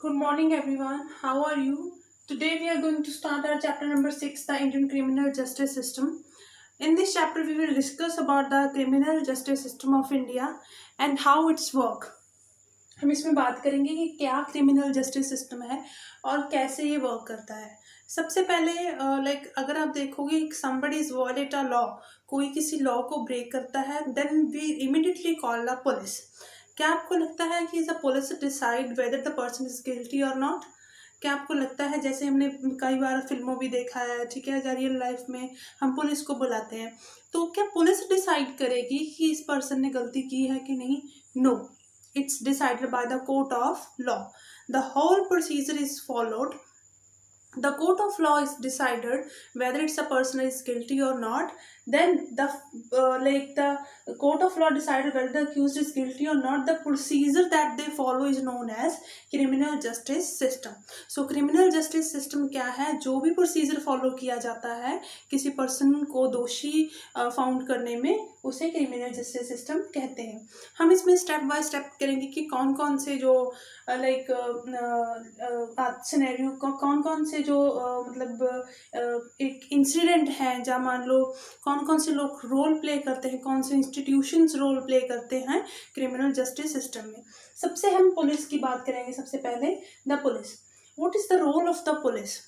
Good morning, everyone. How are you? Today, we are going to start our chapter number 6, the Indian Criminal Justice System. In this chapter, we will discuss about the criminal justice system of India and how it's work. हम इसमें बात करेंगे कि क्या criminal justice system है और कैसे ये वर्क करता है। सबसे पहले अगर आप देखोगे somebody is violate a law, कोई किसी लॉ को ब्रेक करता है, then we immediately call the police. क्या आपको लगता है कि the police decide whether the person is guilty और नॉट? क्या आपको लगता है, जैसे हमने कई बार फिल्मों भी देखा है, ठीक है, या रियल लाइफ में हम पुलिस को बुलाते हैं, तो क्या पुलिस डिसाइड करेगी कि इस पर्सन ने गलती की है कि नहीं? No, it's decided by the court of law. The whole procedure is followed. The court of law is decided whether it's a person is guilty or not. Then the court of law decided whether the accused is guilty or not. The procedure that they follow is known as criminal justice system. So criminal justice system क्या है? जो भी procedure follow किया जाता है किसी person को दोषी फाउंड करने में, उसे क्रिमिनल जस्टिस सिस्टम कहते हैं। हम इसमें स्टेप बाय स्टेप करेंगे कि कौन कौन से जो सिनेरियो, कौन कौन से जो एक इंसिडेंट है जहाँ मान लो कौन कौन से लोग रोल प्ले करते हैं, कौन से इंस्टीट्यूशंस रोल प्ले करते हैं क्रिमिनल जस्टिस सिस्टम में। सबसे हम पुलिस की बात करेंगे। सबसे पहले the police, what is the role of the police?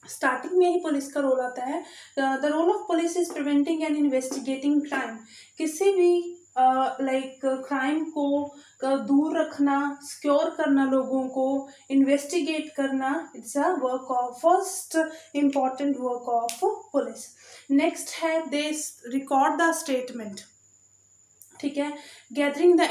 Starting में ही पुलिस का रोल आता है। The role of police is preventing and investigating crime. किसी भी क्राइम को दूर रखना, सिक्योर करना, लोगों को इन्वेस्टिगेट करना, it's a work of first important work of police. Next है दे रिकॉर्ड द स्टेटमेंट, ठीक है, गैदरिंग द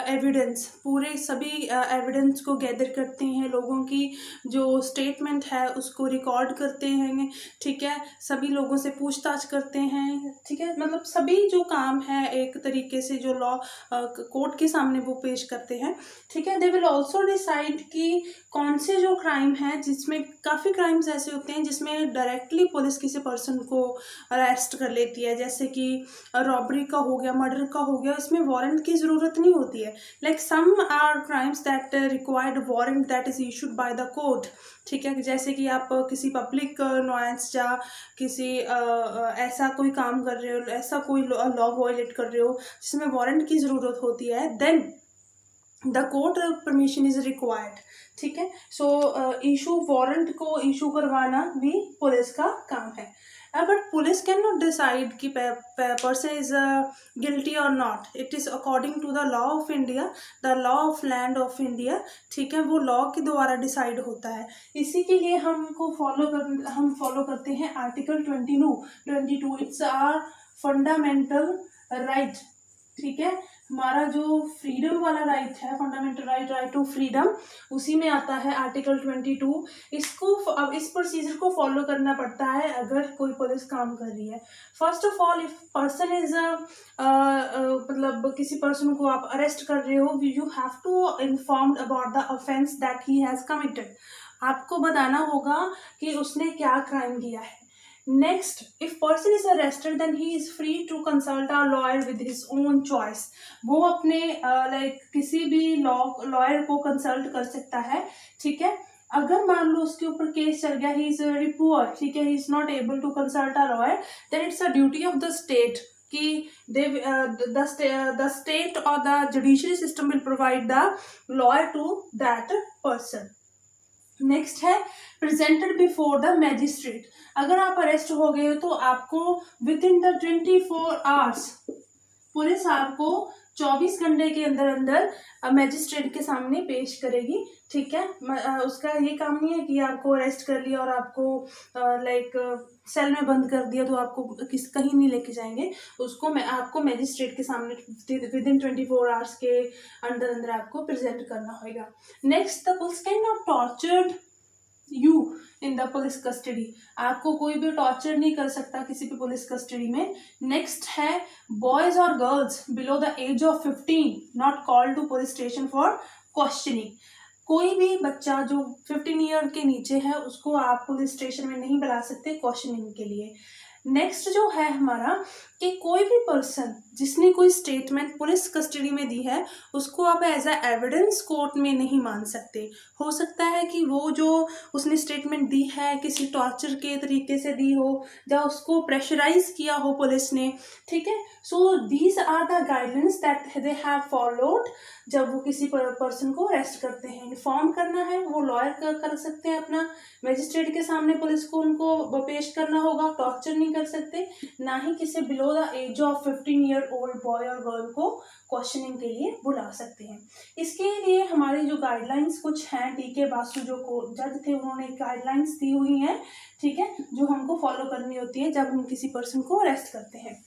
एविडेंस, पूरे सभी एविडेंस को गैदर करते हैं, लोगों की जो स्टेटमेंट है उसको रिकॉर्ड करते हैं, ठीक है, सभी लोगों से पूछताछ करते हैं, ठीक है, मतलब सभी जो काम है एक तरीके से जो लॉ कोर्ट के सामने वो पेश करते हैं, ठीक है। दे विल ऑल्सो डिसाइड कि कौन से जो क्राइम है, जिसमें काफ़ी क्राइम्स ऐसे होते हैं जिसमें डायरेक्टली पुलिस किसी पर्सन को अरेस्ट कर लेती है, जैसे कि रॉबरी का हो गया, मर्डर का हो गया, इसमें वारंट की ज़रूरत नहीं होती है। Like some are crimes that required warrant that is issued by the court, ठीक है, जैसे कि आप किसी पब्लिक नॉइस या किसी ऐसा कोई काम कर रहे हो, ऐसा कोई लॉ वायलेट कर रहे हो जिसमें वारंट की ज़रूरत होती है, then the court permission is required, ठीक है। सो इशू वारंट को इशू करवाना भी पुलिस का काम है। But police can not decide कि पर्सन इज गिल्टी और not. It is according to the law of India, the law of land of India, ठीक है, वो लॉ के द्वारा डिसाइड होता है। इसी के लिए हम फॉलो करते हैं article 22। It's are fundamental right, ठीक है, हमारा जो फ्रीडम वाला राइट है, फंडामेंटल राइट टू फ्रीडम, उसी में आता है आर्टिकल 22। इसको अब इस प्रोसीजर को फॉलो करना पड़ता है अगर कोई पुलिस काम कर रही है। First of all, if person is मतलब किसी पर्सन को आप अरेस्ट कर रहे हो, you have to informed about the offence that he has committed. आपको बताना होगा कि उसने क्या क्राइम किया है। Next, if person is arrested, then he is free to consult a lawyer with his own choice. वो अपने किसी भी लॉयर को कंसल्ट कर सकता है, ठीक है। अगर मान लो उसके ऊपर केस चल गया, ही इज वेरी पुअर, ठीक है, he is not able to consult a lawyer, then it's a duty of the state कि द स्टेट और the judiciary system will provide the lawyer to that person. Next है presented before the magistrate. अगर आप arrest हो गए हो तो आपको within the 24 hours police आपको 24 घंटे के अंदर अंदर मैजिस्ट्रेट के सामने पेश करेगी, ठीक है। उसका ये काम नहीं है कि आपको अरेस्ट कर लिया और आपको सेल में बंद कर दिया तो आपको कहीं नहीं लेके जाएंगे, उसको आपको मैजिस्ट्रेट के सामने विद इन 24 आवर्स के अंदर अंदर आपको प्रेजेंट करना होगा। Next, the police can not tortured you in the police custody. आपको कोई भी टॉर्चर नहीं कर सकता किसी भी पुलिस कस्टडी में। नेक्स्ट है बॉयज और girls below the age of 15 not called to police station for questioning. कोई भी बच्चा जो 15 ईयर के नीचे है उसको आप पुलिस स्टेशन में नहीं बुला सकते क्वेश्चनिंग के लिए। नेक्स्ट जो है हमारा कि कोई भी पर्सन जिसने कोई स्टेटमेंट पुलिस कस्टडी में दी है उसको आप एज अ एविडेंस कोर्ट में नहीं मान सकते। हो सकता है कि वो जो उसने स्टेटमेंट दी है किसी टॉर्चर के तरीके से दी हो या उसको प्रेशराइज किया हो पुलिस ने, ठीक है। So these are the guidelines that they have followed. जब वो किसी पर्सन को अरेस्ट करते हैं, इन्फॉर्म करना है, वो लॉयर कर सकते हैं अपना, मजिस्ट्रेट के सामने पुलिस को उनको पेश करना होगा, टॉर्चर नहीं कर सकते, ना ही किसी below the age of 15 year old boy और गर्ल को क्वेश्चनिंग के लिए बुला सकते हैं। इसके लिए हमारी जो गाइडलाइंस कुछ हैं, टी.के. बासु जो जज थे उन्होंने गाइडलाइंस दी हुई हैं, ठीक है, जो हमको फॉलो करनी होती है जब हम किसी पर्सन को अरेस्ट करते हैं।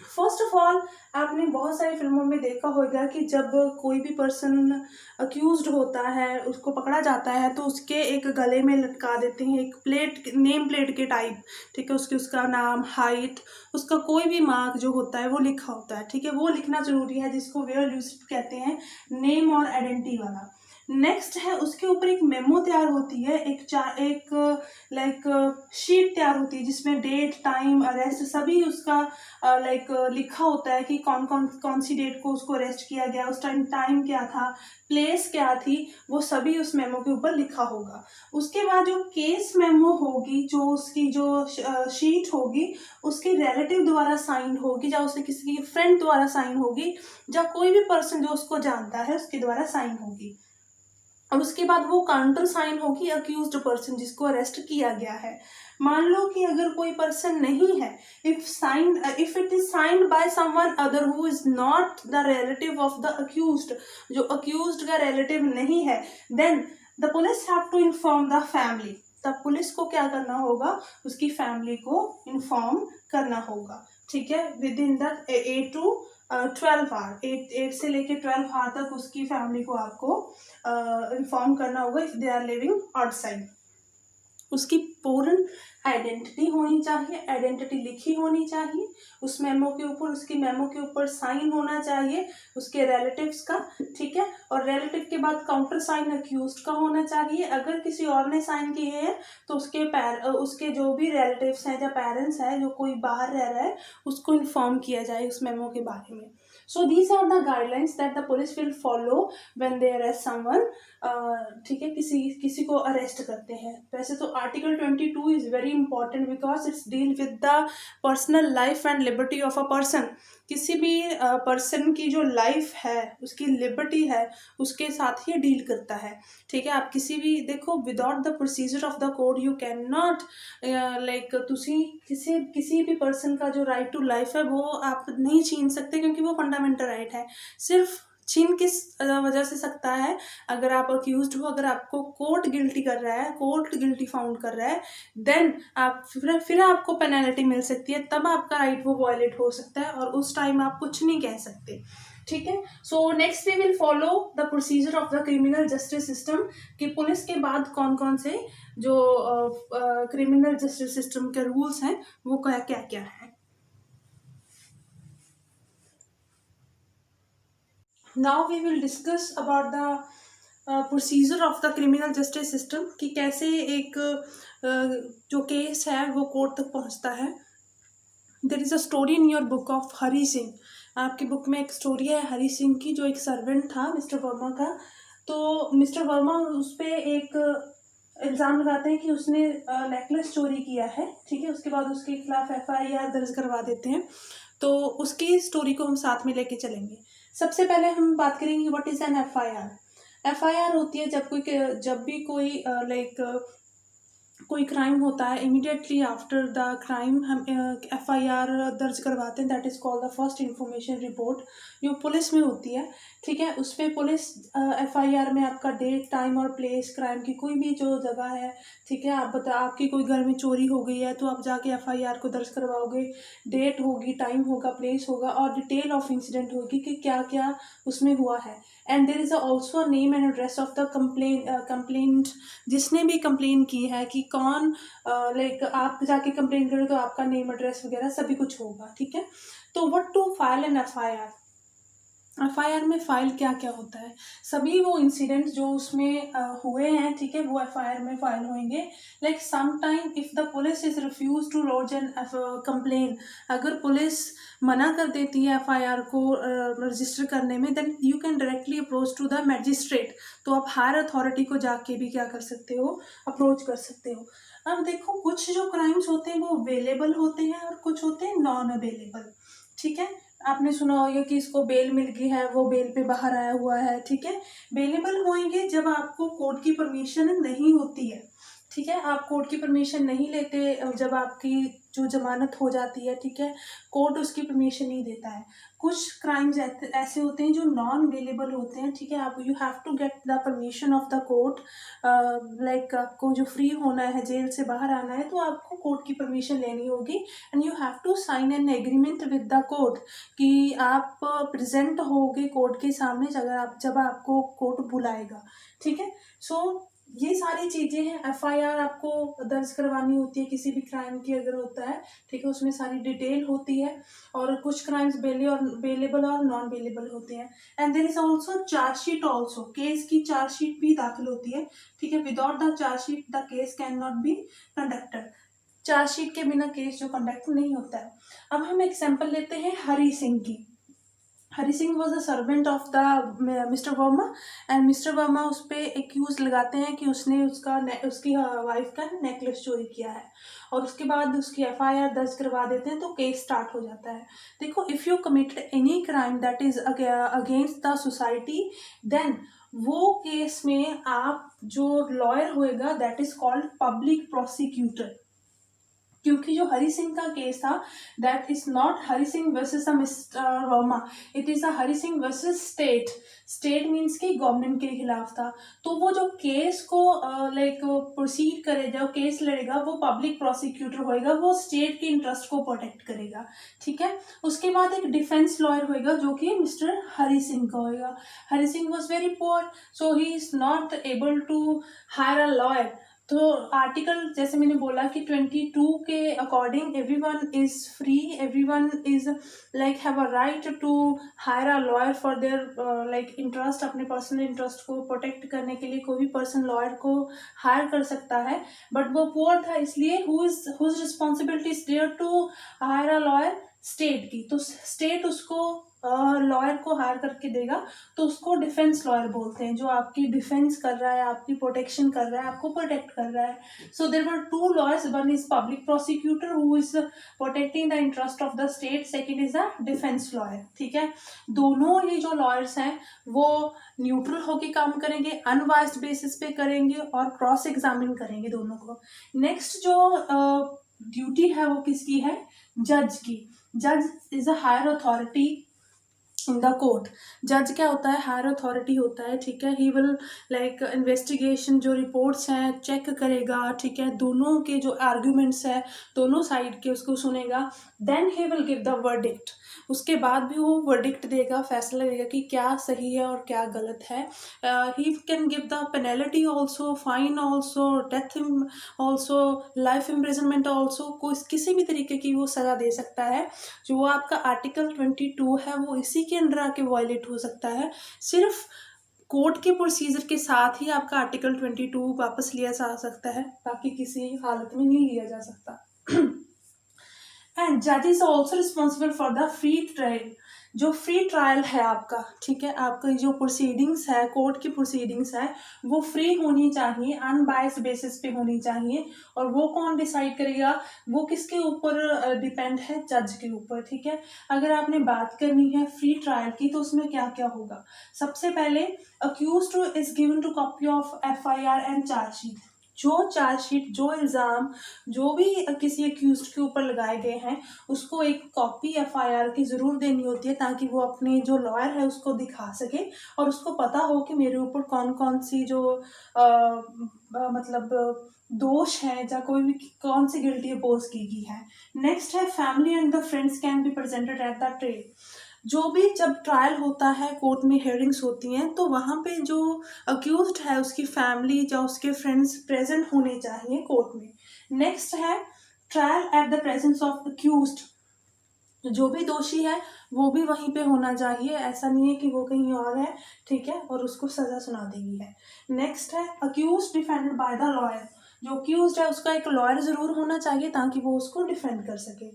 फर्स्ट ऑफ ऑल, आपने बहुत सारी फिल्मों में देखा होगा कि जब कोई भी पर्सन अक्यूज्ड होता है, उसको पकड़ा जाता है तो उसके एक गले में लटका देते हैं एक प्लेट, नेम प्लेट के टाइप, ठीक है, उसका नाम, हाइट, उसका कोई भी मार्क जो होता है वो लिखा होता है, ठीक है, वो लिखना जरूरी है, जिसको वेयर यूज्ड कहते हैं, नेम और आइडेंटिटी वाला। नेक्स्ट है उसके ऊपर एक मेमो तैयार होती है, एक लाइक शीट तैयार होती है जिसमें डेट, टाइम, अरेस्ट सभी उसका लिखा होता है कि कौन सी डेट को उसको अरेस्ट किया गया, उस टाइम क्या था, प्लेस क्या थी, वो सभी उस मेमो के ऊपर लिखा होगा। उसके बाद जो केस मेमो होगी, जो उसकी जो शीट होगी, उसके रिलेटिव द्वारा साइन होगी या उसके किसी फ्रेंड द्वारा साइन होगी या कोई भी पर्सन जो उसको जानता है उसके द्वारा साइन होगी। और उसके बाद वो काउंटर साइन होगी अक्यूज्ड पर्सन जिसको अरेस्ट किया गया है। मान लो कि अगर कोई पर्सन नहीं है, if it is signed by someone other who is not the relative of the accused, जो अक्यूज्ड का रिलेटिव नहीं है, then the police have to inform the family. तब पुलिस को क्या करना होगा, उसकी फैमिली को इन्फॉर्म करना होगा, ठीक है, within the 8 to 12 hour, 8 से लेके 12 आवर तक उसकी फैमिली को आपको इन्फॉर्म करना होगा if they are living outside. उसकी पूर्ण आइडेंटिटी होनी चाहिए, आइडेंटिटी लिखी होनी चाहिए उस मेमो के ऊपर, उसकी मेमो के ऊपर साइन होना चाहिए उसके रिलेटिव्स का, ठीक है, और रिलेटिव के बाद काउंटर साइन अक्यूज्ड का होना चाहिए। अगर किसी और ने साइन किए हैं तो उसके जो भी रिलेटिव्स हैं या पेरेंट्स हैं, जो कोई बाहर रह रहा है, उसको इन्फॉर्म किया जाए उस मेमो के बारे में। So these are the guidelines that the police will follow when they arrest someone, ठीक है, किसी को अरेस्ट करते हैं। वैसे तो article 22 is very important because it's deal with the personal life and liberty of a person. किसी भी पर्सन की जो लाइफ है, उसकी लिबर्टी है, उसके साथ ही डील करता है, ठीक है। आप किसी भी देखो, without the procedure of the code you can not like किसी भी पर्सन का जो राइट टू लाइफ है वो आप नहीं छीन सकते, क्योंकि वो फंडामेंटल राइट है। सिर्फ छीन किस वजह से सकता है, अगर आप अक्यूज्ड हो, अगर आपको कोर्ट गिल्टी कर रहा है, कोर्ट गिल्टी फाउंड कर रहा है, देन आप फिर आपको पेनल्टी मिल सकती है, तब आपका राइट वो वायलेट हो सकता है और उस टाइम आप कुछ नहीं कह सकते, ठीक है। So next we will follow the procedure of the criminal justice system, कि पुलिस के बाद कौन कौन से जो क्रिमिनल जस्टिस सिस्टम के रूल्स हैं वो क्या क्या है। Now we will discuss about the procedure of the criminal justice system, कि कैसे एक जो केस है वो कोर्ट तक पहुंचता है। There is a story in your book of Hari Singh, आपकी बुक में एक स्टोरी है हरी सिंह की, जो एक सर्वेंट था मिस्टर वर्मा का। तो मिस्टर वर्मा उस पर एक इल्ज़ाम लगाते हैं कि उसने नेकलेस चोरी किया है, ठीक है। उसके बाद उसके खिलाफ FIR दर्ज करवा देते हैं। तो उसकी स्टोरी को हम साथ में लेके चलेंगे। सबसे पहले हम बात करेंगे what is an FIR। FIR होती है जब भी कोई कोई क्राइम होता है, इमीडिएटली आफ्टर द क्राइम हम FIR दर्ज करवाते हैं, that is called the first information report, जो पुलिस में होती है, ठीक है। उस पर पुलिस FIR में आपका डेट, टाइम और प्लेस, क्राइम की कोई भी जो जगह है, ठीक है, आपकी कोई घर में चोरी हो गई है तो आप जाके FIR को दर्ज करवाओगे, डेट होगी, टाइम होगा, प्लेस होगा और डिटेल ऑफ इंसिडेंट होगी कि क्या क्या उसमें हुआ है। And there is also name and address of the complaint, जिसने भी कंप्लेन की है, कि कौन लाइक आप जाके कंप्लेन करो तो आपका नेम, एड्रेस वगैरह सभी कुछ होगा, ठीक है। तो what to file an FIR, FIR में फाइल क्या क्या होता है, सभी वो इंसिडेंट जो उसमें हुए हैं, ठीक है, वो एफआईआर में फाइल होंगे। Like some time if the police is refuse to launch an complain, अगर पुलिस मना कर देती है एफआईआर को रजिस्टर करने में, then you can directly approach to the magistrate. तो आप हायर अथॉरिटी को जाके भी क्या कर सकते हो, अप्रोच कर सकते हो। अब देखो, कुछ जो क्राइम्स होते हैं वो अवेलेबल होते हैं और कुछ होते हैं नॉन अवेलेबल, ठीक है। आपने सुना होगा कि इसको बेल मिल गई है, वो बेल पे बाहर आया हुआ है, ठीक है। बेलेबल होंगे जब आपको कोर्ट की परमिशन नहीं होती है, ठीक है, आप कोर्ट की परमिशन नहीं लेते, जब आपकी जो जमानत हो जाती है, ठीक है, कोर्ट उसकी परमिशन नहीं देता है। कुछ क्राइम्स ऐसे होते हैं जो नॉन बेलेबल होते हैं, ठीक है, आप you have to get the permission of the court. Like आपको जो फ्री होना है, जेल से बाहर आना है, तो आपको कोर्ट की परमिशन लेनी होगी and you have to sign an agreement with the court कि आप प्रेजेंट होगे कोर्ट के सामने जब आपको कोर्ट बुलाएगा, ठीक है। सो ये सारी चीज़ें हैं। एफआईआर आपको दर्ज करवानी होती है किसी भी क्राइम की अगर होता है, ठीक है, उसमें सारी डिटेल होती है। और कुछ क्राइम्स बेलेबल और नॉन बेलेबल होते हैं। And there is also chargesheet also, case की चार्जशीट भी दाखिल होती है, ठीक है। Without the chargesheet the case can not be conducted, chargesheet के बिना केस जो कंडक्ट नहीं होता है। अब हम एग्जाम्पल लेते हैं हरी सिंह की। Hari Singh was the servant of the mister Verma and mister Verma उस पर एक्यूज लगाते हैं कि उसने उसकी वाइफ का नेकलेस चोरी किया है, और उसके बाद उसकी एफआईआर दर्ज करवा देते हैं, तो केस स्टार्ट हो जाता है। देखो, if you committed any crime that is against the society, then वो केस में आप जो लॉयर होएगा that is called public prosecutor. क्योंकि जो हरी सिंह का केस था, that is not Hari Singh versus mister Verma, it is a Hari Singh versus state. State means कि गवर्नमेंट के खिलाफ था। तो वो जो केस को लाइक प्रोसीड करेगा, केस लड़ेगा, वो पब्लिक प्रोसिक्यूटर होएगा, वो स्टेट के इंटरेस्ट को प्रोटेक्ट करेगा, ठीक है। उसके बाद एक डिफेंस लॉयर होएगा जो कि मिस्टर हरी सिंह का होएगा। Hari Singh was very poor, so he is not able to hire a lawyer. तो आर्टिकल जैसे मैंने बोला कि 22 के according everyone is free, everyone is like have a right to hire a lawyer for their like interest, अपने personal interest को protect करने के लिए कोई भी पर्सन लॉयर को हायर कर सकता है। बट वो पुअर था, इसलिए whose responsibility is there to hire a lawyer, state की। तो स्टेट उसको लॉयर को हायर करके देगा, तो उसको डिफेंस लॉयर बोलते हैं, जो आपकी डिफेंस कर रहा है, आपकी प्रोटेक्शन कर रहा है, आपको प्रोटेक्ट कर रहा है। So there were two lawyers, one is public prosecutor who is protecting the interest of the state, second is the defence lawyer, ठीक है। दोनों ही जो लॉयर्स हैं वो न्यूट्रल होके काम करेंगे, अनबायस्ड बेसिस पे करेंगे और क्रॉस एग्जामिन करेंगे दोनों को। नेक्स्ट जो ड्यूटी है वो किसकी है, जज की। जज is a higher authority in the court. जज क्या होता है, हायर अथॉरिटी होता है, ठीक है। ही विल लाइक इन्वेस्टिगेशन, जो रिपोर्ट्स हैं चेक करेगा, ठीक है, दोनों के जो आर्ग्यूमेंट्स है दोनों साइड के उसको सुनेगा, then he will give the verdict. उसके बाद भी वो वर्डिक्ट देगा, फैसला देगा कि क्या सही है और क्या गलत है। He can give the penalty also, fine also, death also, life imprisonment also, कोई किसी भी तरीके की वो सज़ा दे सकता है। जो वो आपका आर्टिकल 22 है वो इसी के अंडर आके वायलेट हो सकता है। सिर्फ कोर्ट के प्रोसीजर के साथ ही आपका आर्टिकल 22 वापस लिया जा सकता है, बाकी किसी हालत में नहीं लिया जा सकता। एंड जज is also responsible for the free trial. जो फ्री ट्रायल है आपका, ठीक है, आपका जो प्रोसीडिंग्स है, कोर्ट की प्रोसीडिंग्स है, वो फ्री होनी चाहिए, अनबायस्ड बेसिस पे होनी चाहिए। और वो कौन डिसाइड करेगा, वो किसके ऊपर डिपेंड है, जज के ऊपर, ठीक है। अगर आपने बात करनी है फ्री ट्रायल की, तो उसमें क्या क्या होगा। सबसे पहले, accused is given to copy of FIR and chargesheet. जो चार्जशीट, जो इल्ज़ाम, जो भी किसी अक्यूज्ड के ऊपर लगाए गए हैं, उसको एक कॉपी एफआईआर की ज़रूर देनी होती है, ताकि वो अपने जो लॉयर है उसको दिखा सके और उसको पता हो कि मेरे ऊपर कौन कौन सी जो मतलब दोष है या कोई भी कौन सी गिल्टी अपोज की गई है। नेक्स्ट है, family and the friends can be presented at the trial. जो भी जब ट्रायल होता है, कोर्ट में हेयरिंग्स होती हैं, तो वहाँ पे जो अक्यूज्ड है उसकी फैमिली या उसके फ्रेंड्स प्रेजेंट होने चाहिए कोर्ट में। नेक्स्ट है, trial at the presence of accused. जो भी दोषी है वो भी वहीं पे होना चाहिए, ऐसा नहीं है कि वो कहीं और है, ठीक है, और उसको सज़ा सुना देगी है। नेक्स्ट है accused defended by the lawyer. जो अक्यूज है उसका एक लॉयर ज़रूर होना चाहिए ताकि वो उसको डिफेंड कर सके।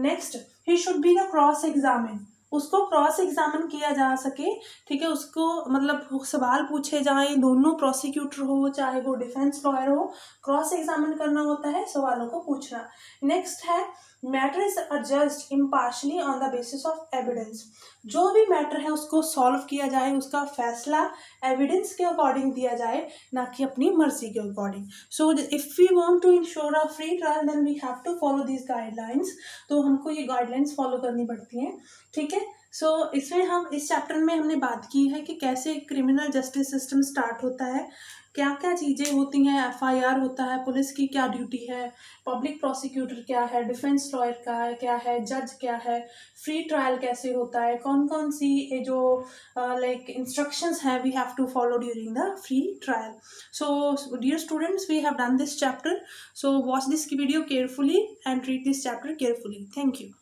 Next, he should be the cross examine. उसको क्रॉस एग्जामिन किया जा सके, ठीक है, उसको मतलब सवाल पूछे जाएं, दोनों प्रोसिक्यूटर हो चाहे वो डिफेंस लॉयर हो, क्रॉस एग्जामिन करना होता है, सवालों को पूछना। नेक्स्ट है matter is judged impartially on the basis of evidence. जो भी मैटर है उसको सॉल्व किया जाए, उसका फैसला एविडेंस के अकॉर्डिंग दिया जाए, ना कि अपनी मर्जी के according. So if we want to ensure a free trial then we have to follow these guidelines. तो हमको ये गाइडलाइंस फॉलो करनी पड़ती हैं, ठीक है। सो इसमें हम इस चैप्टर में हमने बात की है कि कैसे क्रिमिनल जस्टिस सिस्टम स्टार्ट होता है, क्या क्या चीज़ें होती हैं, एफआईआर होता है, पुलिस की क्या ड्यूटी है, पब्लिक प्रोसिक्यूटर क्या है, डिफेंस लॉयर का है क्या है, जज क्या है, फ्री ट्रायल कैसे होता है, कौन कौन सी ये जो लाइक इंस्ट्रक्शंस हैं we have to follow during the free trial. So dear students, we have done this chapter, so watch this video carefully and read this chapter carefully. Thank you.